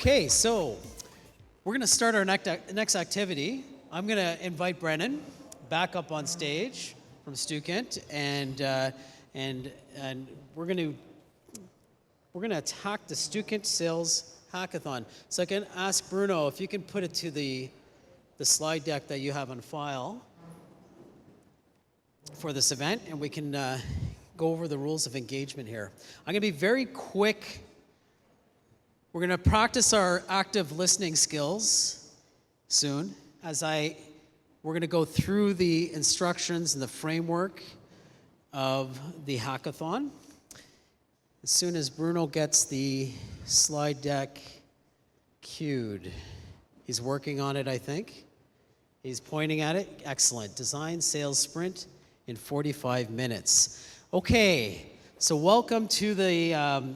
Okay, so we're going to start our next activity. I'm going to invite Brennan back up on stage from Stukent, and we're going to attack the Stukent Sales Hackathon. So I can ask Bruno if you can put it to the slide deck that you have on file for this event, and we can go over the rules of engagement here. I'm going to be very quick. We're going to practice our active listening skills soon we're going to go through the instructions and the framework of the hackathon. As soon as Bruno gets the slide deck queued, he's working on it, I think. He's pointing at it. Excellent. Design sales sprint in 45 minutes. Okay, so welcome to the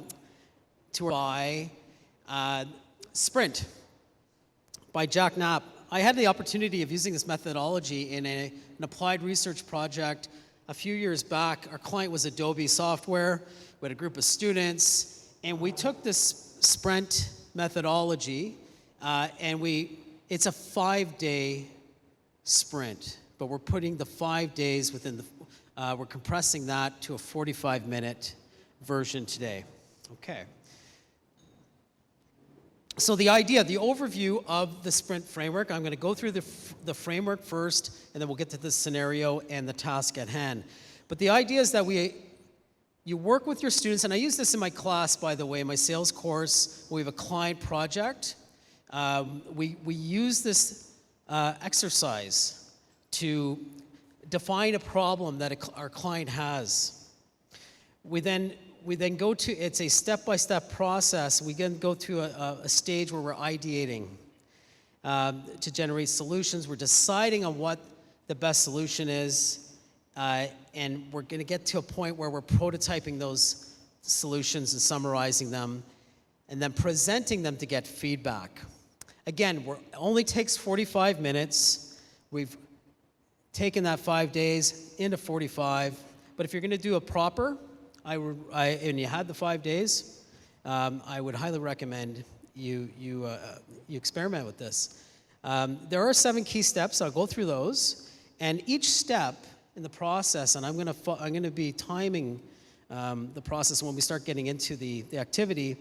Sprint by Jack Knapp. I had the opportunity of using this methodology in an applied research project a few years back. Our client was Adobe Software. We had a group of students, and we took this Sprint methodology, and it's a 5-day sprint, but we're putting the 5 days within we're compressing that to a 45-minute version today. Okay. So the overview of the sprint framework, I'm going to go through the framework first, and then we'll get to the scenario and the task at hand. But the idea is that you work with your students, and I use this in my class, by the way, my sales course. We have a client project. We use this exercise to define a problem that our client has. We then go to, it's a step-by-step process. We then go to a stage where we're ideating to generate solutions. We're deciding on what the best solution is, and we're going to get to a point where we're prototyping those solutions and summarizing them, and then presenting them to get feedback. Again, it only takes 45 minutes. We've taken that 5 days into 45, but if you're going to do a proper, and you had the 5 days, I would highly recommend you experiment with this. There are 7 key steps. I'll go through those, and each step in the process, and I'm going to be timing the process when we start getting into the activity.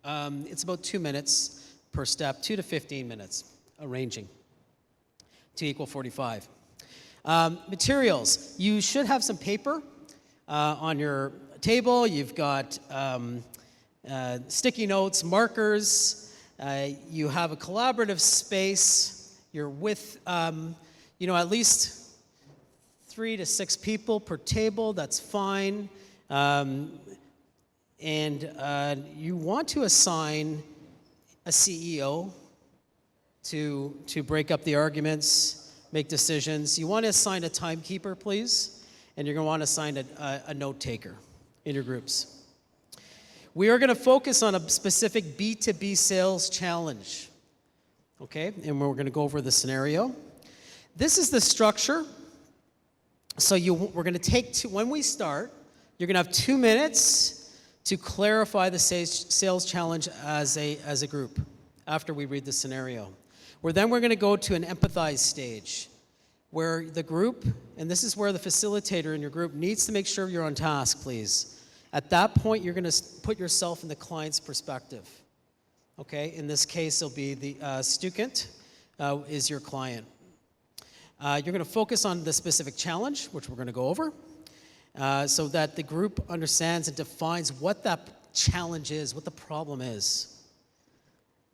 It's about 2 minutes per step, 2 to 15 minutes, arranging to equal 45. Materials. You should have some paper on your table. You've got sticky notes, markers. You have a collaborative space. You're with, at least 3 to 6 people per table. That's fine. And you want to assign a CEO to break up the arguments, make decisions. You want to assign a timekeeper, please. And you're going to want to assign a note taker in your groups. We are going to focus on a specific B2B sales challenge. Okay, and we're going to go over the scenario. This is the structure. So we're going to take when we start, you're going to have 2 minutes to clarify the sales challenge as a group after we read the scenario. Then we're going to go to an empathize stage, where the group, and this is where the facilitator in your group needs to make sure you're on task, please. At that point, you're going to put yourself in the client's perspective. Okay, in this case, it'll be the Stukent is your client. You're going to focus on the specific challenge, which we're going to go over, so that the group understands and defines what that challenge is, what the problem is.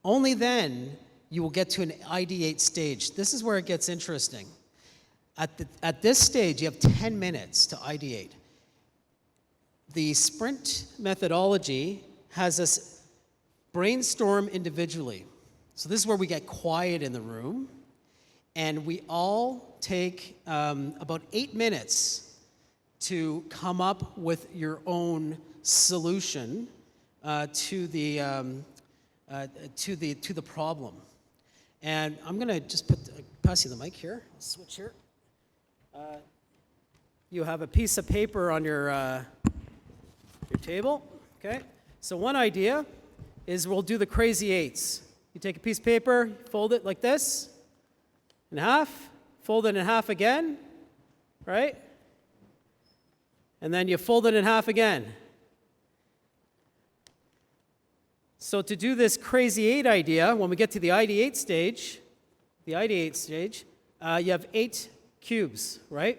Only then you will get to an ideate stage. This is where it gets interesting. At this stage, you have 10 minutes to ideate. The sprint methodology has us brainstorm individually. So this is where we get quiet in the room, and we all take about 8 minutes to come up with your own solution to the problem. And I'm going to just pass you the mic here. Switch here. You have a piece of paper on your table, okay? So one idea is we'll do the crazy eights. You take a piece of paper, fold it like this, in half, fold it in half again, right? And then you fold it in half again. So to do this crazy eight idea, when we get to the ideate stage, you have 8 cubes, right?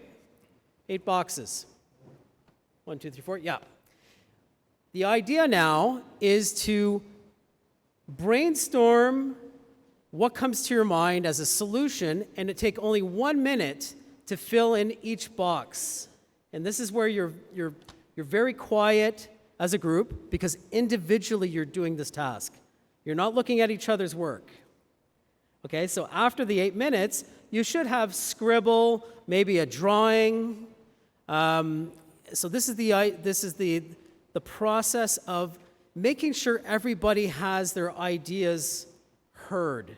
8 boxes. 1, 2, 3, 4, yeah. The idea now is to brainstorm what comes to your mind as a solution, and it take only 1 minute to fill in each box. And this is where you're very quiet as a group, because individually you're doing this task. You're not looking at each other's work. Okay, so after the 8 minutes, you should have scribble, maybe a drawing. So this is the process of making sure everybody has their ideas heard.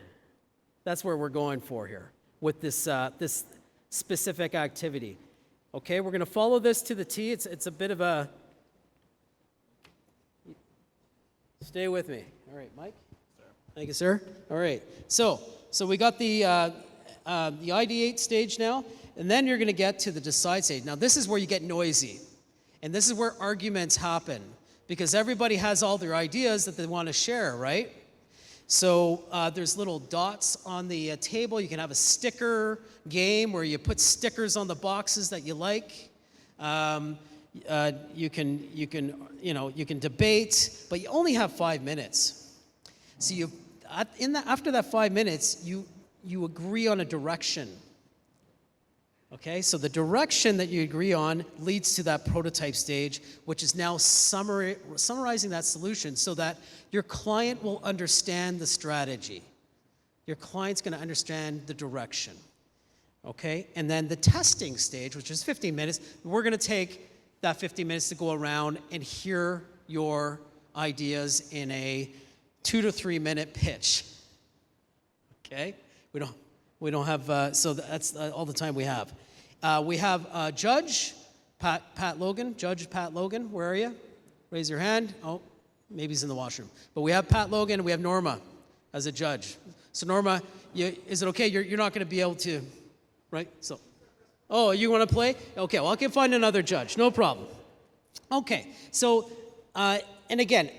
That's where we're going for here with this specific activity. Okay, we're going to follow this to the T. It's a bit of a. Stay with me. All right, Mike. Thank you, sir. All right. So we got the ideate stage now, and then you're going to get to the decide stage. Now, this is where you get noisy, and this is where arguments happen, because everybody has all their ideas that they want to share, right? So there's little dots on the table. You can have a sticker game where you put stickers on the boxes that you like. You can debate, but you only have 5 minutes. So after that 5 minutes, you agree on a direction. Okay, so the direction that you agree on leads to that prototype stage, which is now summarizing that solution so that your client will understand the strategy. Your client's going to understand the direction. Okay, and then the testing stage, which is 15 minutes, we're going to take that 15 minutes to go around and hear your ideas in a 2 to 3 minute pitch. Okay, we don't have so that's all the time we have. We have Judge Pat Logan. Judge Pat Logan, where are you? Raise your hand. Oh, maybe he's in the washroom. But we have Pat Logan and we have Norma as a judge. So Norma, is it okay? You're not going to be able to, right? So. Oh, you want to play? Okay, well, I can find another judge. No problem. Okay, so, and again,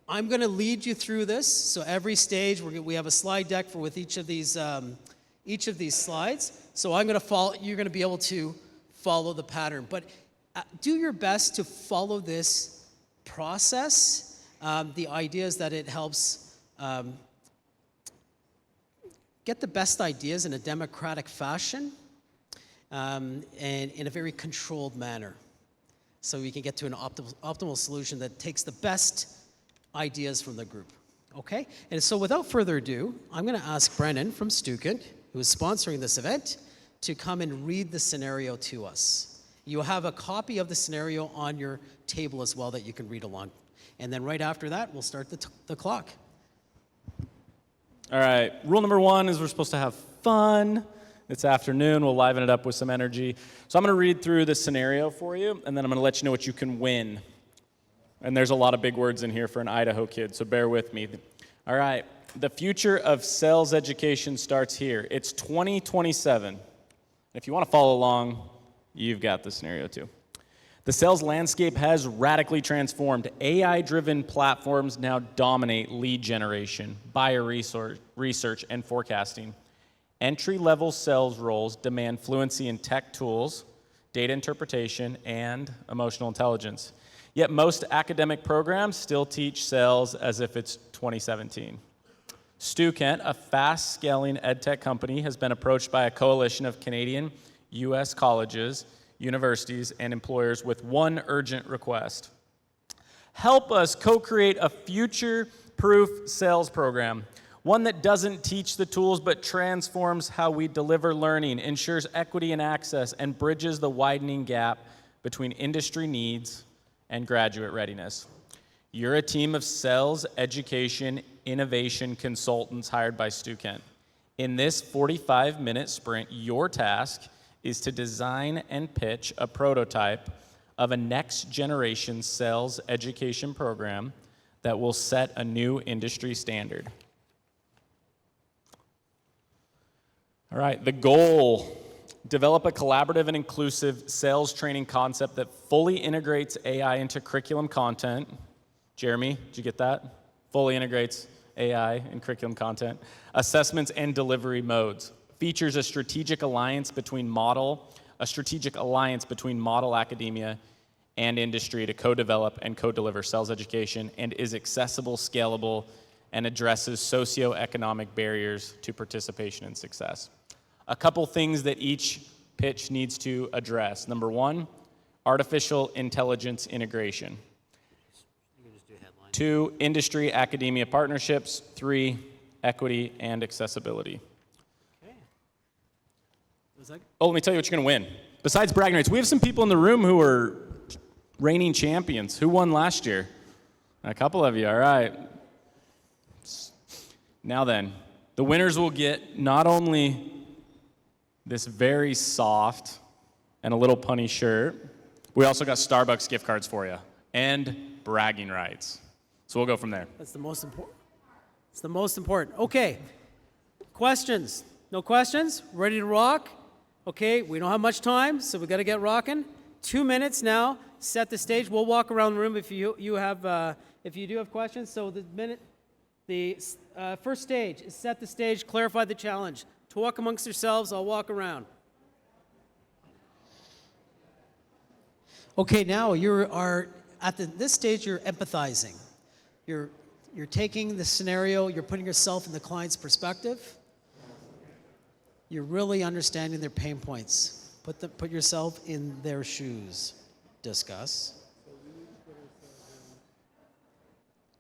I'm going to lead you through this. So every stage, we have a slide deck with each of these slides. So I'm going to follow. You're going to be able to follow the pattern. But do your best to follow this process. The idea is that it helps get the best ideas in a democratic fashion. And in a very controlled manner, so we can get to an optimal solution that takes the best ideas from the group. Okay? And so without further ado, I'm going to ask Brennan from Stukent, who is sponsoring this event, to come and read the scenario to us. You'll have a copy of the scenario on your table as well that you can read along. And then right after that, we'll start the clock. All right. Rule number 1 is we're supposed to have fun. This afternoon, we'll liven it up with some energy. So I'm going to read through the scenario for you, and then I'm going to let you know what you can win. And there's a lot of big words in here for an Idaho kid, so bear with me. All right. The future of sales education starts here. It's 2027. If you want to follow along, you've got the scenario too. The sales landscape has radically transformed. AI-driven platforms now dominate lead generation, buyer research, and forecasting. Entry-level sales roles demand fluency in tech tools, data interpretation, and emotional intelligence. Yet most academic programs still teach sales as if it's 2017. Stukent, a fast-scaling edtech company, has been approached by a coalition of Canadian, U.S. colleges, universities, and employers with one urgent request. Help us co-create a future-proof sales program. One that doesn't teach the tools but transforms how we deliver learning, ensures equity and access, and bridges the widening gap between industry needs and graduate readiness. You're a team of sales, education, innovation consultants hired by Stukent. In this 45-minute sprint, your task is to design and pitch a prototype of a next-generation sales education program that will set a new industry standard. All right, the goal: develop a collaborative and inclusive sales training concept that fully integrates AI into curriculum content. Jeremy, did you get that? Fully integrates AI in curriculum content. Assessments and delivery modes. Features a strategic alliance between model academia and industry to co-develop and co-deliver sales education, and is accessible, scalable, and addresses socioeconomic barriers to participation and success. A couple things that each pitch needs to address. Number one, artificial intelligence integration. 2, industry academia partnerships. 3, equity and accessibility. Okay. Oh, let me tell you what you're going to win. Besides bragging rights, we have some people in the room who are reigning champions. Who won last year? A couple of you, all right. Now then, the winners will get not only this very soft and a little punny shirt, we also got Starbucks gift cards for you and bragging rights. So we'll go from there. That's the most important. It's the most important. Okay. Questions? No questions? Ready to rock? Okay, we don't have much time, so we got to get rocking. 2 minutes now. Set the stage. We'll walk around the room if you do have questions. So the first stage is set the stage, clarify the challenge. Talk amongst yourselves. I'll walk around. Okay, now this stage. You're empathizing. You're taking the scenario. You're putting yourself in the client's perspective. You're really understanding their pain points. Put yourself in their shoes. Discuss.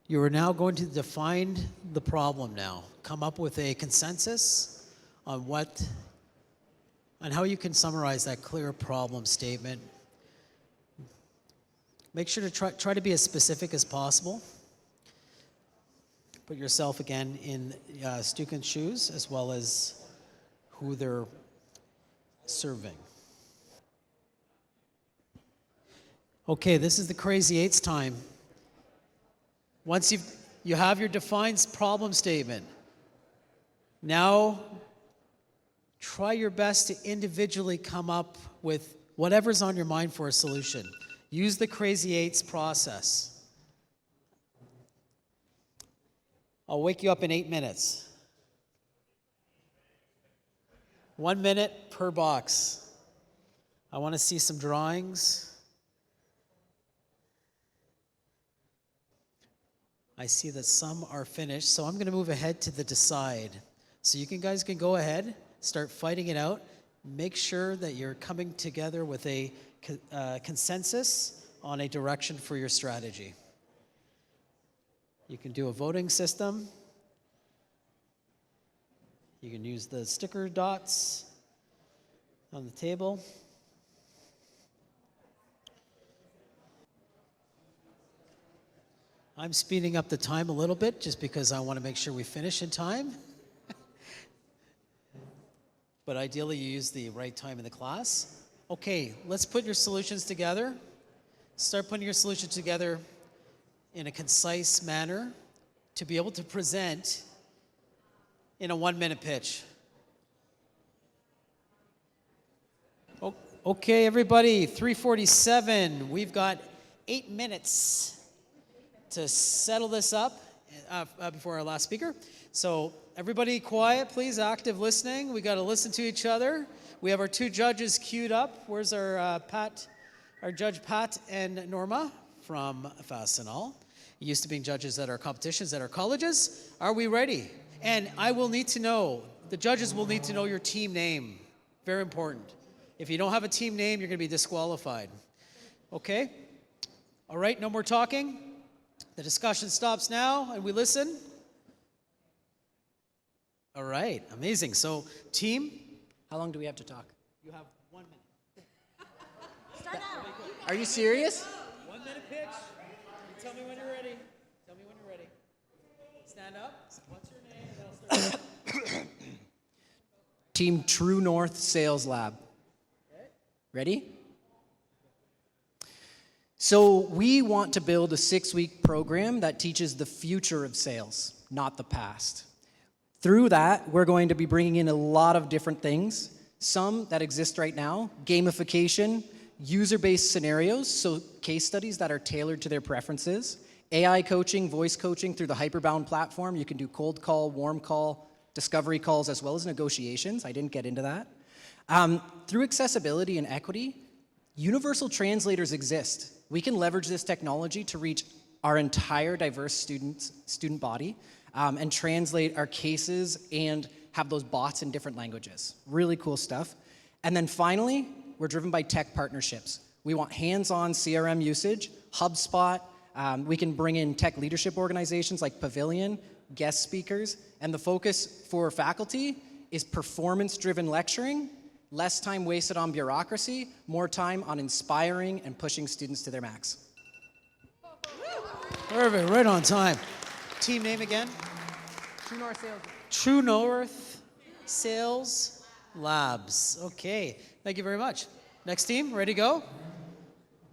You are now going to define the problem now. Come up with a consensus on how you can summarize that clear problem statement. Make sure to try to be as specific as possible. Put yourself again in students' shoes as well as who they're serving. Okay, this is the crazy eights time. Once you have your defined problem statement, now try your best to individually come up with whatever's on your mind for a solution. Use the crazy eights process. I'll wake you up in 8 minutes. 1 minute per box. I want to see some drawings. I see that some are finished, so I'm going to move ahead to the decide. So you guys can go ahead, start fighting it out. Make sure that you're coming together with a consensus on a direction for your strategy. You can do a voting system. You can use the sticker dots on the table. I'm speeding up the time a little bit just because I want to make sure we finish in time. But ideally, you use the right time in the class. Okay, let's put your solutions together. Start putting your solutions together in a concise manner to be able to present in a 1 minute pitch. Okay, everybody, 3:47. We've got 8 minutes to settle this up before our last speaker. So everybody quiet, please, active listening. We got to listen to each other. We have our 2 judges queued up. Where's our Judge Pat and Norma from Fastenal? Used to being judges at our competitions at our colleges. Are we ready? And I will need to know, the judges will need to know your team name. Very important. If you don't have a team name, you're going to be disqualified. Okay? All right, no more talking. The discussion stops now, and we listen. All right, amazing. So, team, how long do we have to talk? You have 1 minute. Start now. Are you serious? 1 minute pitch. You tell me when you're ready. Tell me when you're ready. Stand up. What's your name? I'll start. Team True North Sales Lab. Okay. Ready? So we want to build a 6-week program that teaches the future of sales, not the past. Through that, we're going to be bringing in a lot of different things, some that exist right now, gamification, user-based scenarios, so case studies that are tailored to their preferences, AI coaching, voice coaching through the Hyperbound platform. You can do cold call, warm call, discovery calls, as well as negotiations. I didn't get into that. Through accessibility and equity, universal translators exist. We can leverage this technology to reach our entire diverse student body and translate our cases and have those bots in different languages. Really cool stuff. And then finally, we're driven by tech partnerships. We want hands-on CRM usage, HubSpot. We can bring in tech leadership organizations like Pavilion, guest speakers, and the focus for faculty is performance-driven lecturing, less time wasted on bureaucracy, more time on inspiring and pushing students to their max. Perfect, right on time. Team name again? True North Sales Labs. Okay, thank you very much. Next team, ready to go?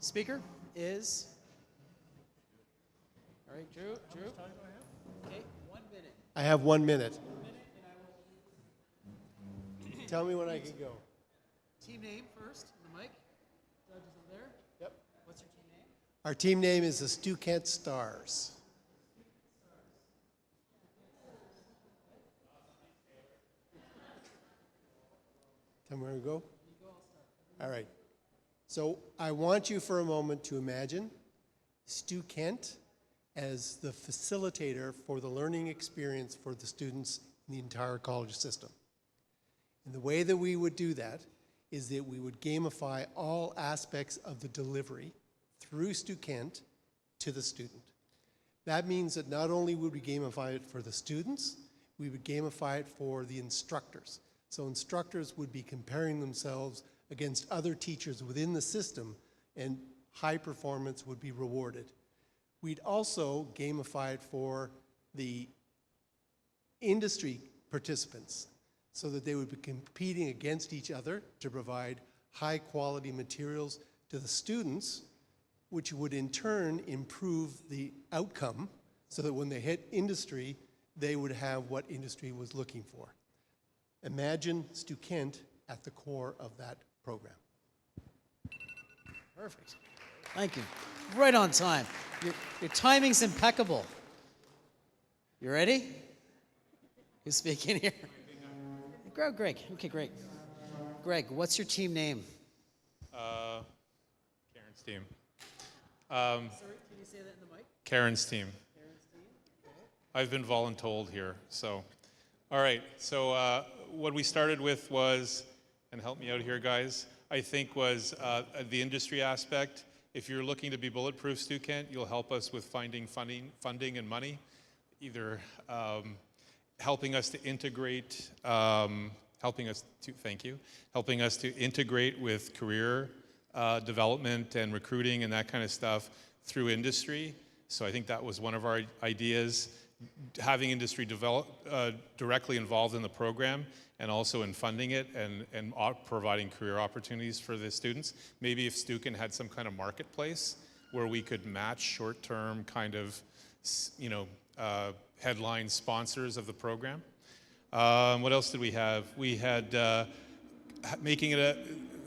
Speaker is... All right, Drew. Okay, 1 minute. I have 1 minute. Tell me when I can go. Team name first, the mic. Judge is over there. Yep. What's your team name? Our team name is the Stu Kent Stars. Tell me where to go? All right. So I want you for a moment to imagine Stu Kent as the facilitator for the learning experience for the students in the entire college system. And the way that we would do that is that we would gamify all aspects of the delivery through Stu Kent to the student. That means that not only would we gamify it for the students, we would gamify it for the instructors. So instructors would be comparing themselves against other teachers within the system, and high performance would be rewarded. We'd also gamify it for the industry participants so that they would be competing against each other to provide high quality materials to the students, which would in turn improve the outcome so that when they hit industry, they would have what industry was looking for. Imagine Stu Kent at the core of that program. Perfect. Thank you. Right on time. Your timing's impeccable. You ready? Who's speaking here? Greg. Okay, great. Greg, what's your team name? Karen's team. Sorry, can you say that in the mic? Karen's team. Karen's team? Okay. I've been voluntold here, so. All right, so what we started with was, and help me out here, guys, I think was the industry aspect. If you're looking to be bulletproof, Stu Kent, you'll help us with finding funding and money, either helping us to integrate, helping us to integrate with career development and recruiting and that kind of stuff through industry. So I think that was one of our ideas, having industry directly involved in the program and also in funding it and providing career opportunities for the students. Maybe if Stu Kent had some kind of marketplace where we could match short-term kind of, headline sponsors of the program. What else did we have? We had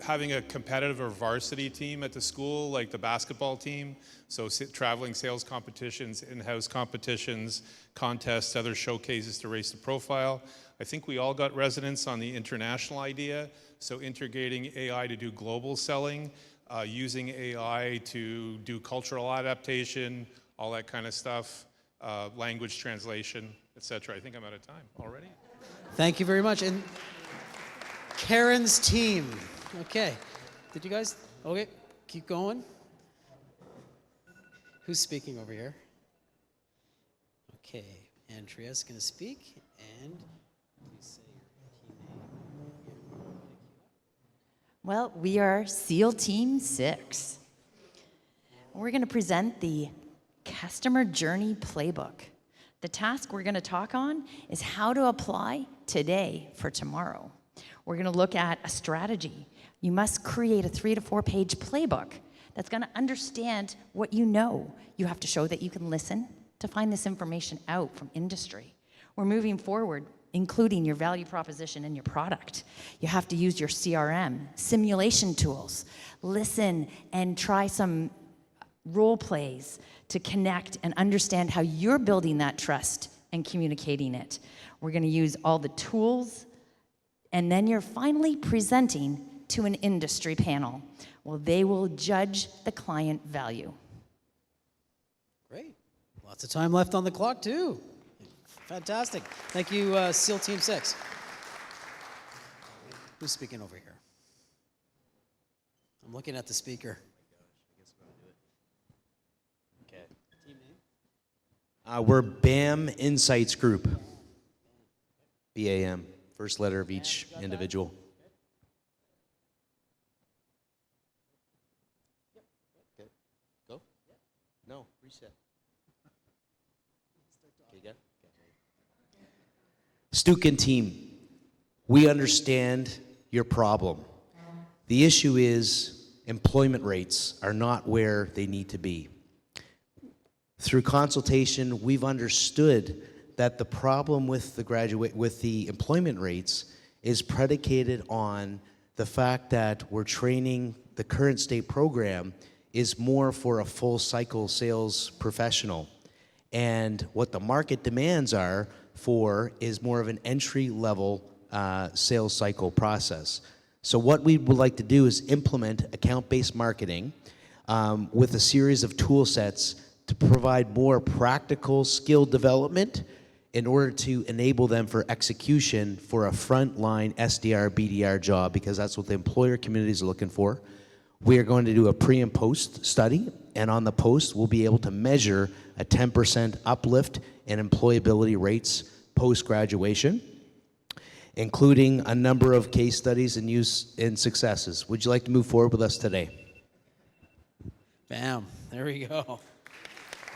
having a competitive or varsity team at the school, like the basketball team. So traveling sales competitions, in-house competitions, contests, other showcases to raise the profile. I think we all got resonance on the international idea. So integrating AI to do global selling, using AI to do cultural adaptation, all that kind of stuff, language translation, etc. I think I'm out of time already. Thank you very much. And Karen's team. Okay. Did you guys? Okay, keep going. Who's speaking over here? Okay, Andrea's going to speak, and please say your team name. Well, we are SEAL Team 6. We're going to present the Customer Journey Playbook. The task we're going to talk on is how to apply today for tomorrow. We're going to look at a strategy. You must create a 3 to 4 page playbook that's going to understand what you know. You have to show that you can listen to find this information out from industry. We're moving forward, including your value proposition and your product. You have to use your CRM, simulation tools, listen and try some role plays to connect and understand how you're building that trust and communicating it. We're going to use all the tools, and then you're finally presenting to an industry panel. Well, they will judge the client value. Great. Lots of time left on the clock, too. Fantastic. Thank you, SEAL Team 6. Who's speaking over here? I'm looking at the speaker. Okay. Team name? We're BAM Insights Group. BAM. First letter of each individual. Okay. Go? No, reset. Okay, go. Stukin team, we understand your problem. The issue is employment rates are not where they need to be. Through consultation, we've understood that the problem with the employment rates is predicated on the fact that we're training the current state program is more for a full cycle sales professional. And what the market demands are for is more of an entry level sales cycle process. So what we would like to do is implement account-based marketing with a series of tool sets to provide more practical skill development in order to enable them for execution for a frontline SDR, BDR job, because that's what the employer communities are looking for. We are going to do a pre and post study, and on the post, we'll be able to measure a 10% uplift in employability rates post-graduation, including a number of case studies and use and successes. Would you like to move forward with us today? Bam. There we go.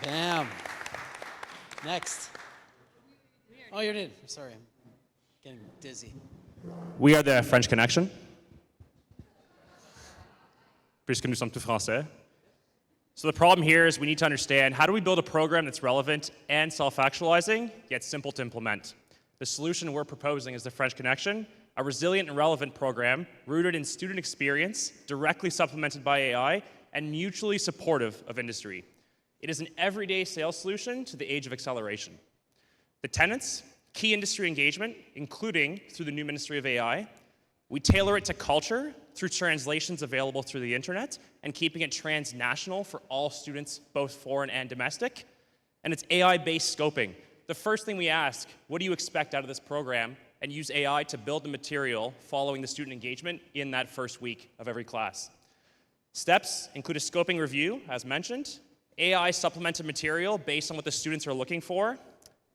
Bam. Next. Oh, you did. Sorry. I'm getting dizzy. We are the French Connection. Puisque nous sommes tous français. So the problem here is we need to understand, how do we build a program that's relevant and self-actualizing, yet simple to implement? The solution we're proposing is the French Connection, a resilient and relevant program rooted in student experience, directly supplemented by AI, and mutually supportive of industry. It is an everyday sales solution to the age of acceleration. The tenets: key industry engagement, including through the new Ministry of AI. We tailor it to culture through translations available through the internet and keeping it transnational for all students, both foreign and domestic. And it's AI-based scoping. The first thing we ask, what do you expect out of this program? And use AI to build the material following the student engagement in that first week of every class. Steps include a scoping review, as mentioned, AI supplemented material based on what the students are looking for,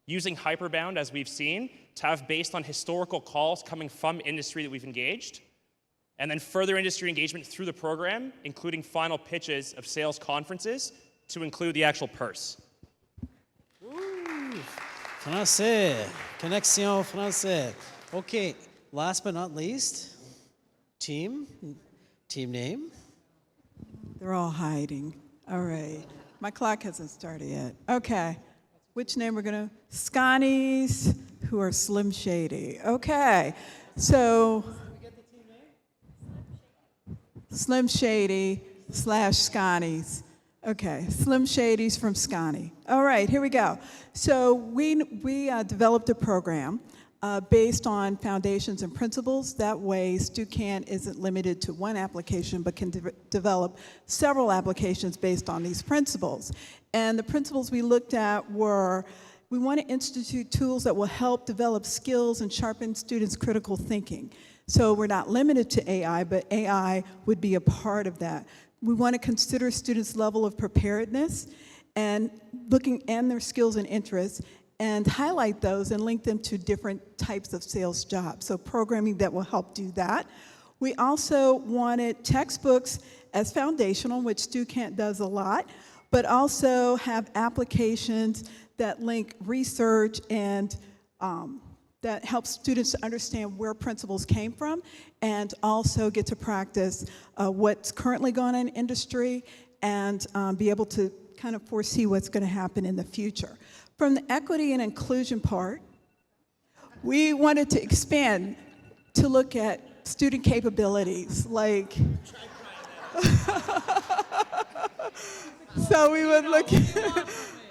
using Hyperbound, as we've seen, to have based on historical calls coming from industry that we've engaged, and then further industry engagement through the program, including final pitches of sales conferences to include the actual purse. Ooh, français. Connexion français. Okay, last but not least, team name. They're all hiding. All right. My clock hasn't started yet. Okay. Which name we're going to? Scotties, who are Slim Shady. Okay. So, Slim Shady / Scotties. Okay. Slim Shady's from Scotty. All right. Here we go. So, we developed a program based on foundations and principles. That way, StuCan isn't limited to one application, but can develop several applications based on these principles. And the principles we looked at were, we want to institute tools that will help develop skills and sharpen students' critical thinking. So we're not limited to AI, but AI would be a part of that. We want to consider students' level of preparedness and looking at their skills and interests, and highlight those and link them to different types of sales jobs. So programming that will help do that. We also wanted textbooks as foundational, which StuCan does a lot, but also have applications that link research and that helps students to understand where principles came from and also get to practice what's currently going on in industry and be able to kind of foresee what's going to happen in the future. From the equity and inclusion part, we wanted to expand to look at student capabilities, like, so we would look at,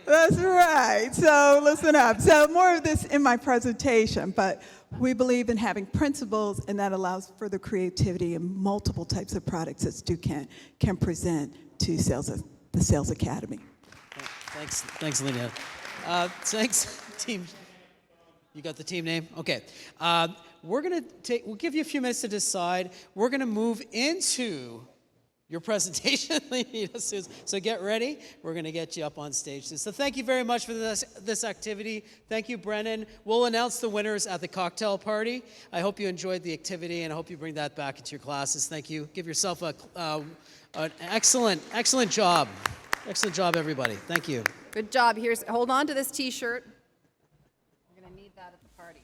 that's right, so listen up. So more of this in my presentation, but we believe in having principles, and that allows further creativity and multiple types of products that Stu can present to the Sales Academy. Thanks, Lena. Thanks, team. You got the team name? Okay. We'll give you a few minutes to decide. We're gonna move into your presentation, so get ready. We're gonna get you up on stage. So thank you very much for this activity. Thank you, Brennan. We'll announce the winners at the cocktail party. I hope you enjoyed the activity, and I hope you bring that back into your classes. Thank you. Give yourself an excellent job. Excellent job, everybody. Thank you. Good job. Hold on to this T-shirt. We're going to need that at the party.